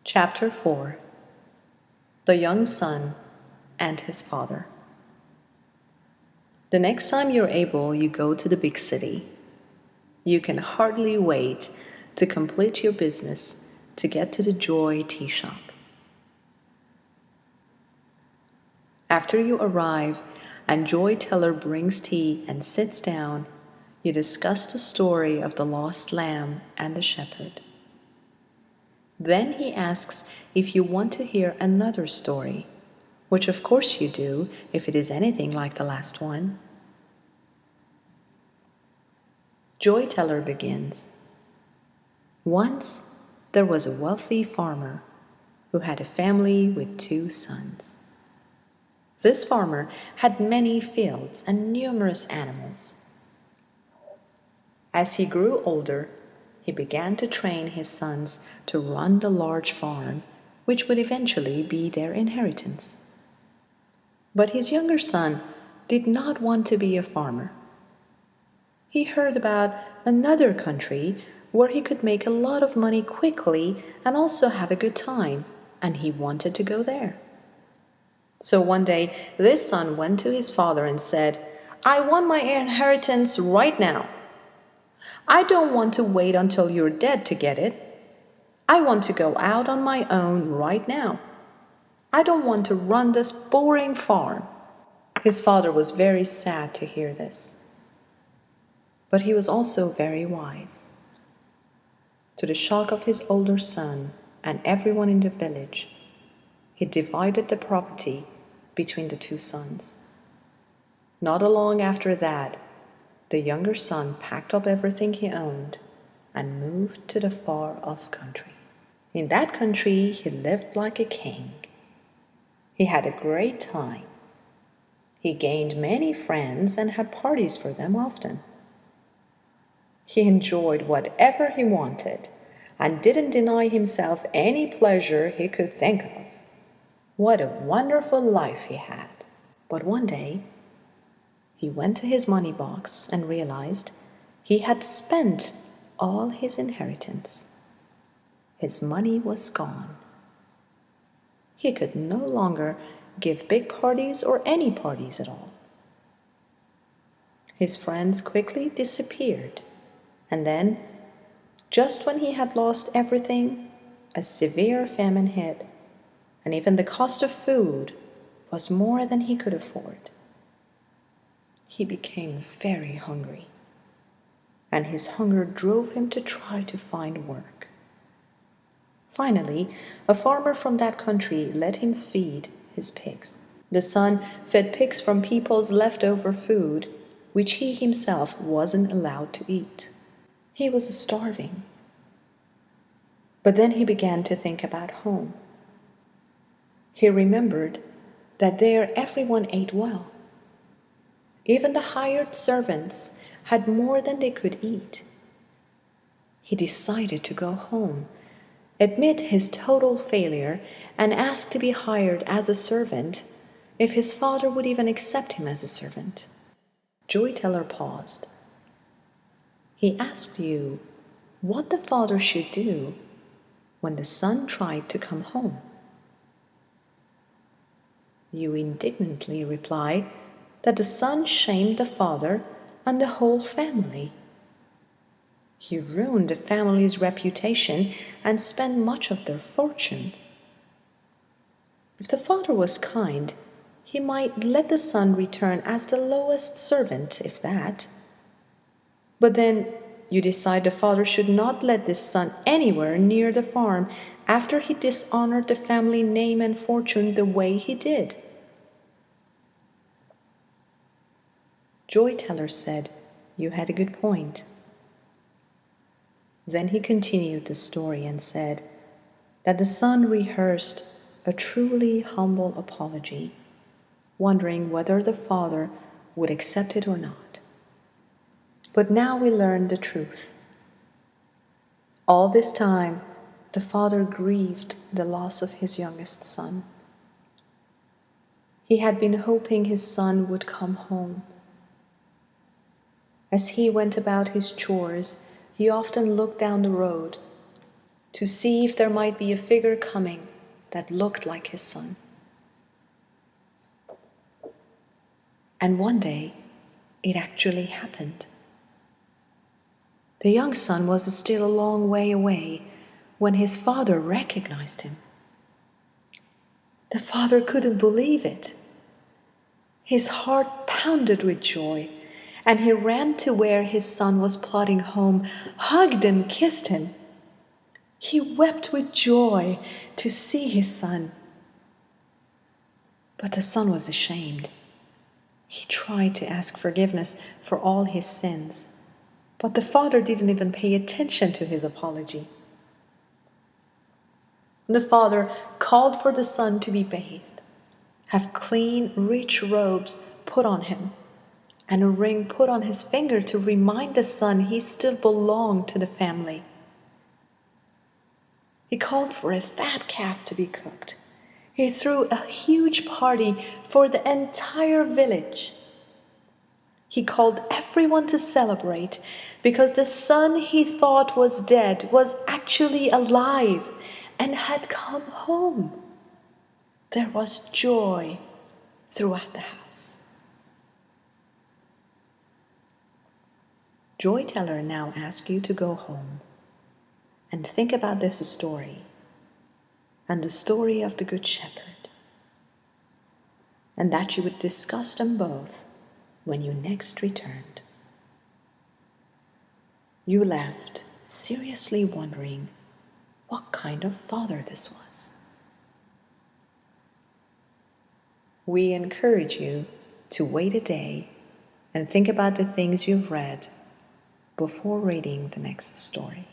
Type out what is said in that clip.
Chapter 4. The Young Son and His Father. The next time you're able, you go to the big city. You can hardly wait to complete your business to get to the Joy tea shop. After you arrive and Joy Teller brings tea and sits down, you discuss the story of the lost lamb and the shepherd. Then he asks if you want to hear another story, which of course you do if it is anything like the last one. Joy Teller begins. Once there was a wealthy farmer who had a family with 2 sons. This farmer had many fields and numerous animals. As he grew older, he began to train his sons to run the large farm, which would eventually be their inheritance. But his younger son did not want to be a farmer. He heard about another country where he could make a lot of money quickly and also have a good time, and he wanted to go there. So one day, this son went to his father and said, "I want my inheritance right now. I don't want to wait until you're dead to get it. I want to go out on my own right now. I don't want to run this boring farm." His father was very sad to hear this, but he was also very wise. To the shock of his older son and everyone in the village, he divided the property between the 2 sons. Not long after that, the younger son packed up everything he owned and moved to the far-off country. In that country, he lived like a king. He had a great time. He gained many friends and had parties for them often. He enjoyed whatever he wanted and didn't deny himself any pleasure he could think of. What a wonderful life he had. But one day, he went to his money box and realized he had spent all his inheritance. His money was gone. He could no longer give big parties or any parties at all. His friends quickly disappeared, and then, just when he had lost everything, a severe famine hit, and even the cost of food was more than he could afford. He became very hungry, and his hunger drove him to try to find work. Finally, a farmer from that country let him feed his pigs. The son fed pigs from people's leftover food, which he himself wasn't allowed to eat. He was starving. But then he began to think about home. He remembered that there everyone ate well. Even the hired servants had more than they could eat. He decided to go home, admit his total failure, and ask to be hired as a servant if his father would even accept him as a servant. Joy Teller paused. He asked you what the father should do when the son tried to come home. You indignantly reply that the son shamed the father and the whole family. He ruined the family's reputation and spent much of their fortune. If the father was kind, he might let the son return as the lowest servant, if that. But then you decide the father should not let this son anywhere near the farm after he dishonored the family name and fortune the way he did. Joy Teller said you had a good point. Then he continued the story and said that the son rehearsed a truly humble apology, wondering whether the father would accept it or not. But now we learn the truth. All this time, the father grieved the loss of his youngest son. He had been hoping his son would come home. As he went about his chores, he often looked down the road to see if there might be a figure coming that looked like his son. And one day, it actually happened. The young son was still a long way away when his father recognized him. The father couldn't believe it. His heart pounded with joy, and he ran to where his son was plodding home, hugged and kissed him. He wept with joy to see his son. But the son was ashamed. He tried to ask forgiveness for all his sins, but the father didn't even pay attention to his apology. The father called for the son to be bathed, have clean, rich robes put on him, and a ring put on his finger to remind the son he still belonged to the family. He called for a fat calf to be cooked. He threw a huge party for the entire village. He called everyone to celebrate because the son he thought was dead was actually alive and had come home. There was joy throughout the house. Joy Teller now asks you to go home and think about this story and the story of the Good Shepherd, and that you would discuss them both when you next returned. You left seriously wondering what kind of father this was. We encourage you to wait a day and think about the things you've read before reading the next story.